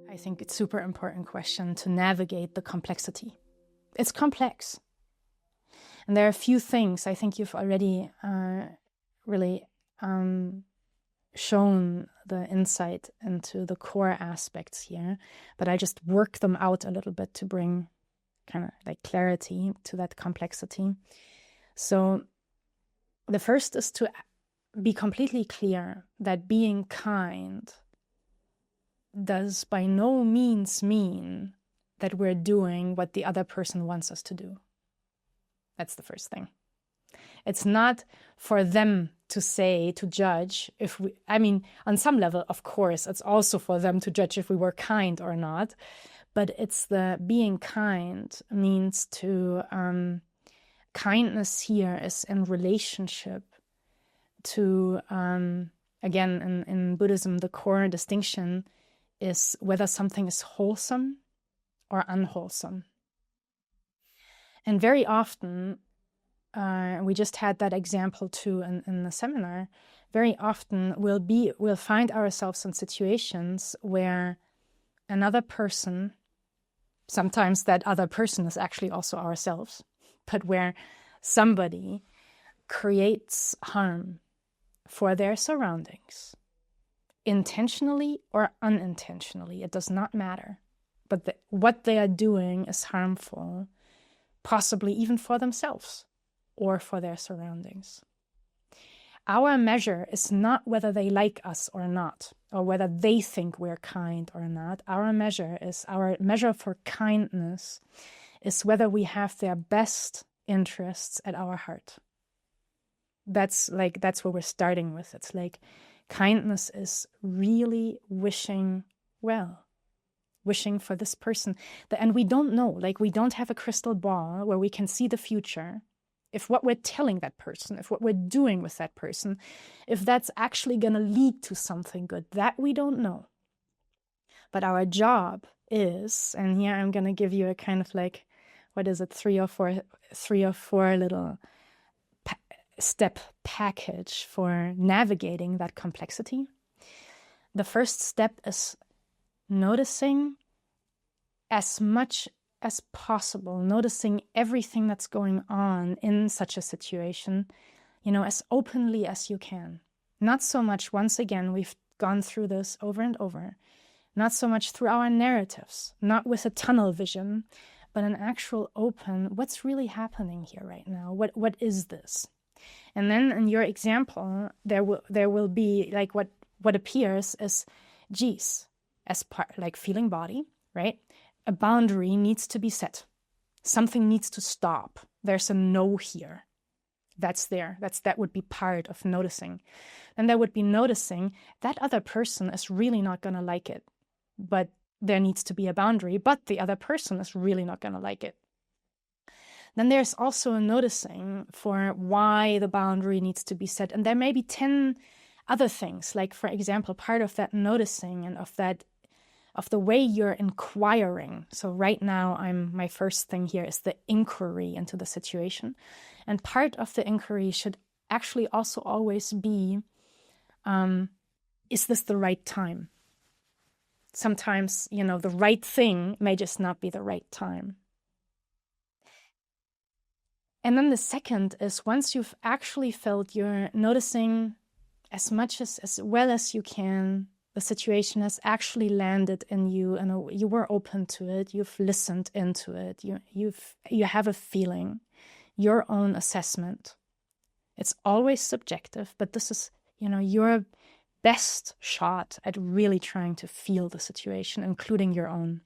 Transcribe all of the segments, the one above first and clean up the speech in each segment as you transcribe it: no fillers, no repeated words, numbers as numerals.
I think it's a super important question to navigate the complexity. It's complex. And there are a few things I think you've already really shown the insight into the core aspects here, but I just work them out a little bit to bring kind of like clarity to that complexity. So the first is to be completely clear that being kind does by no means mean that we're doing what the other person wants us to do. That's the first thing. It's not for them to say, to judge if we, I mean, on some level, of course, it's also for them to judge if we were kind or not. But it's the being kind means to, kindness here is in relationship to, again, in Buddhism, the core distinction is whether something is wholesome or unwholesome. And very often, we just had that example too in the seminar, very often we'll find ourselves in situations where another person, sometimes that other person is actually also ourselves, but where somebody creates harm for their surroundings, intentionally or unintentionally, it does not matter. But what they are doing is harmful, possibly even for themselves or for their surroundings. Our measure is not whether they like us or not, or whether they think we're kind or not. Our measure for kindness is whether we have their best interests at our heart. That's what we're starting with. It's like kindness is really wishing well, wishing for this person. And we don't know, like we don't have a crystal ball where we can see the future. If what we're telling that person, if what we're doing with that person, if that's actually going to lead to something good, that we don't know. But our job is, and here I'm going to give you a kind of like, what is it, three or four little step package for navigating that complexity. The first step is noticing as much as possible, noticing everything that's going on in such a situation, as openly as you can. Not so much, once again, we've gone through this over and over, not so much through our narratives, not with a tunnel vision, but an actual open, what's really happening here right now? What is this? And then in your example, there will be like what appears as, geez, as part, like feeling body, right? A boundary needs to be set. Something needs to stop. There's a no here. That's there. That would be part of noticing. And there would be noticing that other person is really not going to like it. But there needs to be a boundary, but the other person is really not going to like it. Then there's also a noticing for why the boundary needs to be set. And there may be 10 other things, like, for example, part of that noticing and of the way you're inquiring. So right now, my first thing here is the inquiry into the situation. And part of the inquiry should actually also always be, is this the right time? Sometimes, the right thing may just not be the right time. And then the second is, once you've actually felt you're noticing as much as well as you can, the situation has actually landed in you and you were open to it, you've listened into it, you have a feeling, your own assessment. It's always subjective, but this is, your best shot at really trying to feel the situation, including your own.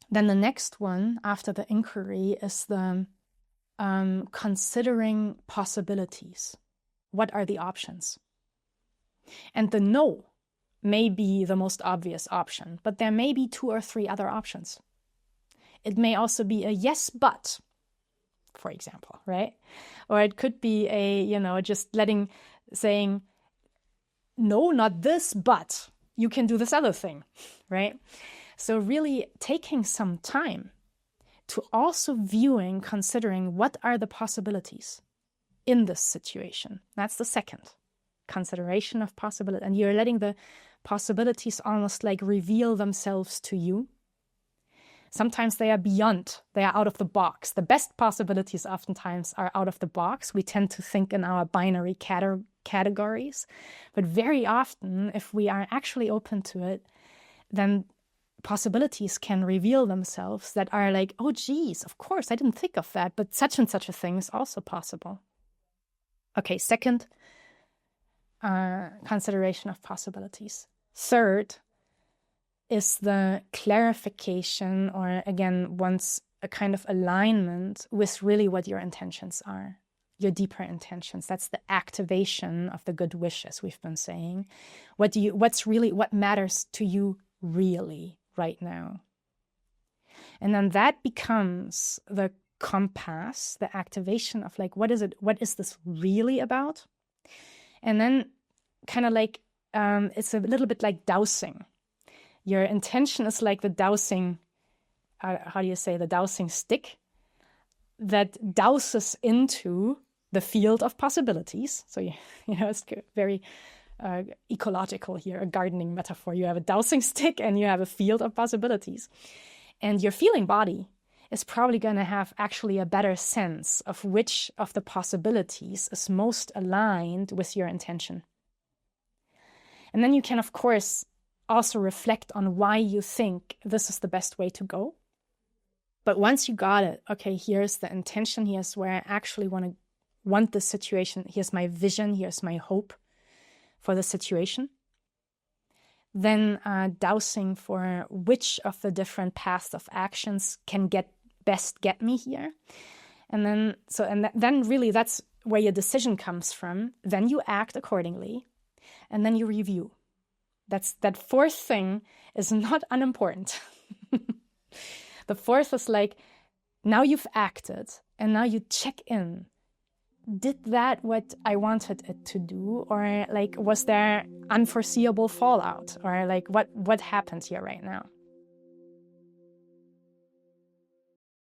Then the next one after the inquiry is the considering possibilities. What are the options? And the no may be the most obvious option, but there may be 2 or 3 other options. It may also be a yes, but, for example, right? Or it could be just saying, no, not this, but you can do this other thing, right? So really taking some time to also considering what are the possibilities in this situation. That's the second, consideration of possibility. And you're letting the possibilities almost like reveal themselves to you. Sometimes they are beyond, they are out of the box. The best possibilities oftentimes are out of the box. We tend to think in our binary categories, but very often, if we are actually open to it, then possibilities can reveal themselves that are like, oh geez, of course, I didn't think of that, but such and such a thing is also possible. Okay, second, consideration of possibilities. Third is the clarification, or again, once a kind of alignment with really what your intentions are, your deeper intentions. That's the activation of the good wishes we've been saying. What matters to you really right now? And then that becomes the compass, the activation of like, what is this really about? And then kind of like, it's a little bit like dowsing. Your intention is like the dowsing, how do you say, the dowsing stick that douses into the field of possibilities. So, you know, it's very ecological here, a gardening metaphor. You have a dowsing stick and you have a field of possibilities. And your feeling body is probably going to have actually a better sense of which of the possibilities is most aligned with your intention. And then you can, of course, also reflect on why you think this is the best way to go. But once you got it, okay, here's the intention, here's where I actually want this situation, here's my vision, here's my hope for the situation. Then dowsing for which of the different paths of actions can best get me here. And then really that's where your decision comes from. Then you act accordingly, and then you review. That fourth thing is not unimportant. The fourth is like, now you've acted, and now you check in. Did that what I wanted it to do? Or like, was there unforeseeable fallout? Or like, what happened here right now?